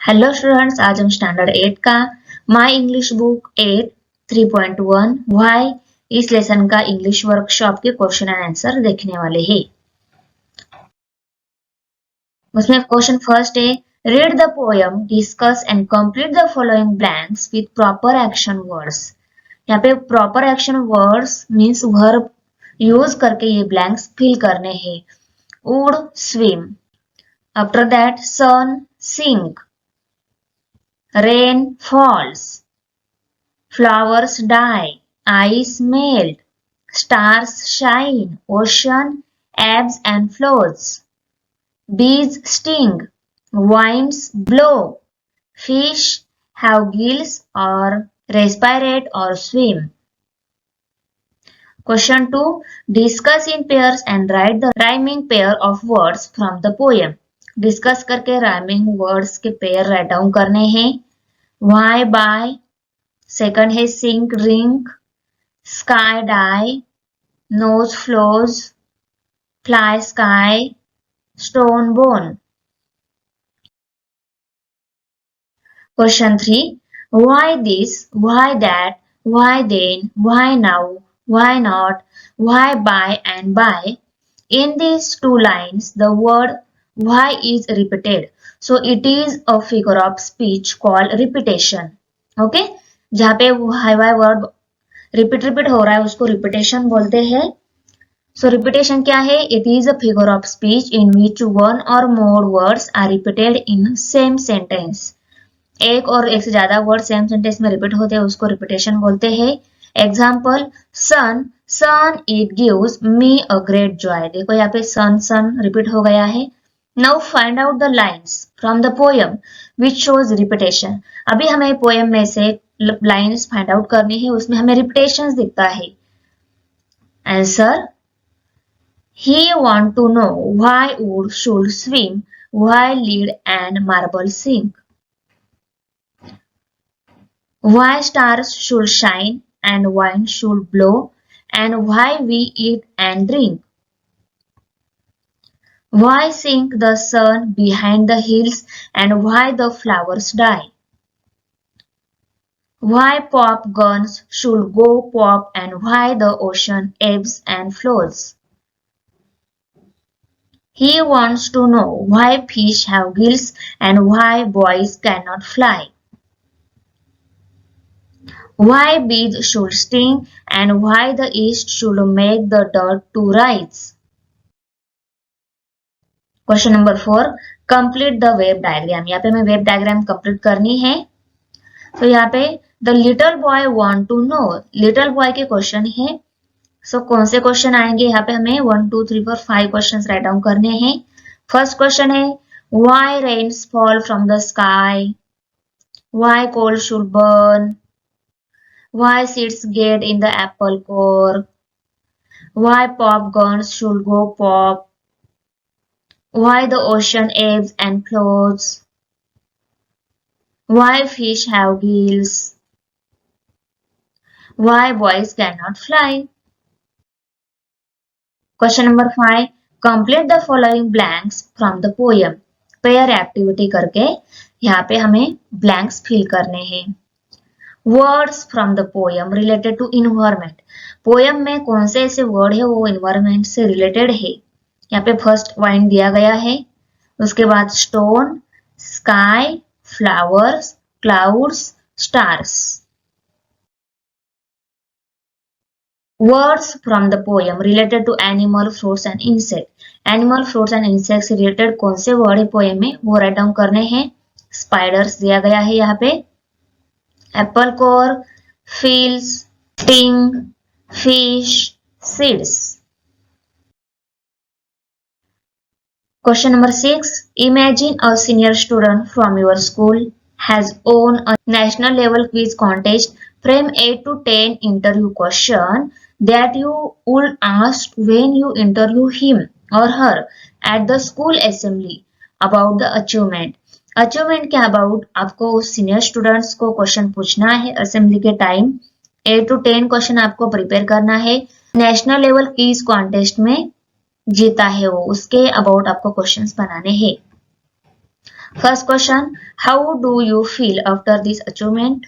Hello students, आज हम standard 8 का माय इंग्लिश बुक 8 3.1 व्हाई इस लेसन का इंग्लिश वर्कशॉप के क्वेश्चन एंड आंसर देखने वाले हैं। उसमें क्वेश्चन फर्स्ट है, read the poem, discuss and complete the following blanks with proper action words. यहाँ पे proper action words means verb use करके ये ब्लैंक्स फिल करने हैं। Would swim, after that sun sink, rain falls, flowers die, ice melt, stars shine, ocean ebbs and flows, bees sting, winds blow, fish have gills or respirate or swim. Question 2. Discuss in pairs and write the rhyming pair of words from the poem. Discuss करके rhyming words के pair right down करने हैं। Why by, second है sink drink, sky die, nose flows, fly sky, stone bone. Question 3. Why this, why that, why then, why now, why not, why by and by. In these two lines, the word why is repeated. So it is a figure of speech called repetition. Okay? जहाँ पे why word repeat हो रहा है उसको repetition बोलते हैं। सो repetition क्या है? It is a figure of speech in which one or more words are repeated in same sentence. एक और एक से ज्यादा वर्ड सेम सेंटेंस में रिपीट होते हैं उसको रिपीटेशन बोलते हैं। Example, sun sun it gives me a great joy. देखो यहाँ पे सन सन रिपीट हो गया है। Now find out the lines from the poem which shows repetition. अभी हमें पोएम में से लाइन्स फाइंड आउट करनी है, उसमें हमें रिपीटेशन दिखता है। Answer, he want to know why wood should swim, why lead and marble sink, why stars should shine and wind should blow, and why we eat and drink. Why sink the sun behind the hills and why the flowers die? Why pop guns should go pop and why the ocean ebbs and flows? He wants to know why fish have gills and why boys cannot fly. Why bees should sting and why the east should make the dirt to rise. Question number 4, complete the web diagram. यहाँ पे हमें web diagram complete करनी है। तो यहाँ पे the little boy want to know, little boy के question है। सो कौन से क्वेश्चन आएंगे? यहाँ पे हमें 1 2 3 4 5 क्वेश्चन राइट डाउन करने हैं। फर्स्ट क्वेश्चन है, why rains fall from the sky, why coal should burn, why seeds get in the apple core, why pop guns should go pop, why the ocean ebbs and flows, why fish have gills, why boys cannot fly. Question number 5, complete the following blanks from the poem. Pair activity करके यहाँ पे हमें blanks fill करने हैं। Words from the poem related to environment. Poem में कौन से ऐसे वर्ड है वो इन्वायरमेंट से रिलेटेड है। यहाँ पे फर्स्ट वाइंड दिया गया है, उसके बाद stone, sky, flowers, clouds, stars. Words from the poem related to animal, fruits and insect. Animal, fruits and insect से रिलेटेड कौन से वर्ड है पोएम में वो राइट डाउन करने हैं। स्पाइडर्स दिया गया है यहाँ पे, Apple core, feels, sting, fish, seeds. Question number 6. Imagine a senior student from your school has won a national level quiz contest. Frame 8 to 10 interview question that you would ask when you interview him or her at the school assembly about the achievement. Achievement के about आपको senior students को question पूछना है assembly के time. 8 to 10 question आपको prepare करना है। National level quiz contest में जीता है वो, उसके अबाउट आपको क्वेश्चंस बनाने हैं। First question, how do you feel after this achievement?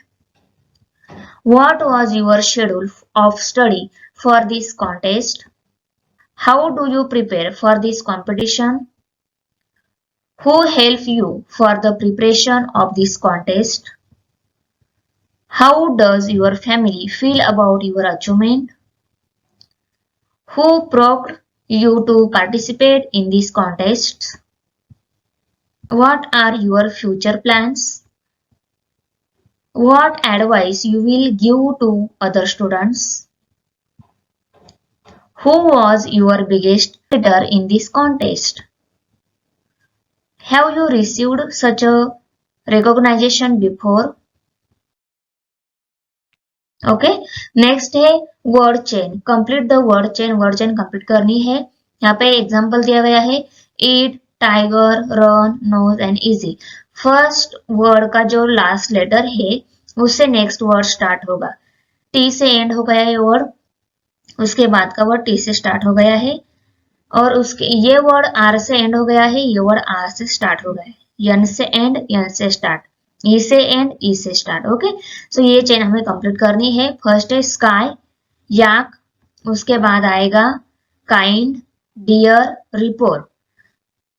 What was your schedule of study for this contest? How do you prepare for this competition? Who helped you for the preparation of this contest? How does your family feel about your achievement? Who provoked you to participate in these contests? What are your future plans? What advice you will give to other students? Who was your biggest competitor in this contest? Have you received such a recognition before? Okay next है word chain complete the word chain complete करनी है यहाँ पे example दिया गया है eat tiger run nose and easy first word का जो लास्ट लेटर है उससे नेक्स्ट वर्ड स्टार्ट होगा टी से एंड हो गया है वर्ड उसके बाद का वर्ड टी से स्टार्ट हो गया है और उसके ये वर्ड आर से एंड हो गया है ये वर्ड आर से स्टार्ट हो गया है यन से एंड यन से स्टार्ट ई से एंड ई से स्टार्ट ओके सो ये चेन हमें कंप्लीट करनी है फर्स्ट है स्काई याक उसके बाद आएगा kind deer report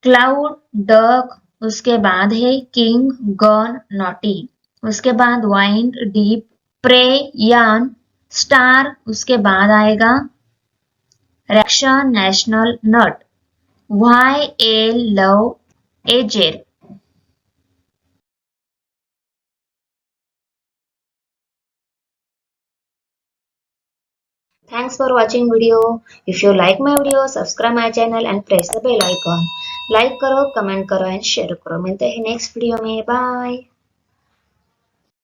cloud duck उसके बाद है किंग गन नॉटी उसके बाद वाइंड डीप प्रे यान स्टार उसके बाद आएगा Reaction National Nut YL Love Aged. Thanks for watching video. If you like my video, subscribe my channel and press the bell icon. Like करो, comment करो and share करो. मिलते हैं next video में. Bye.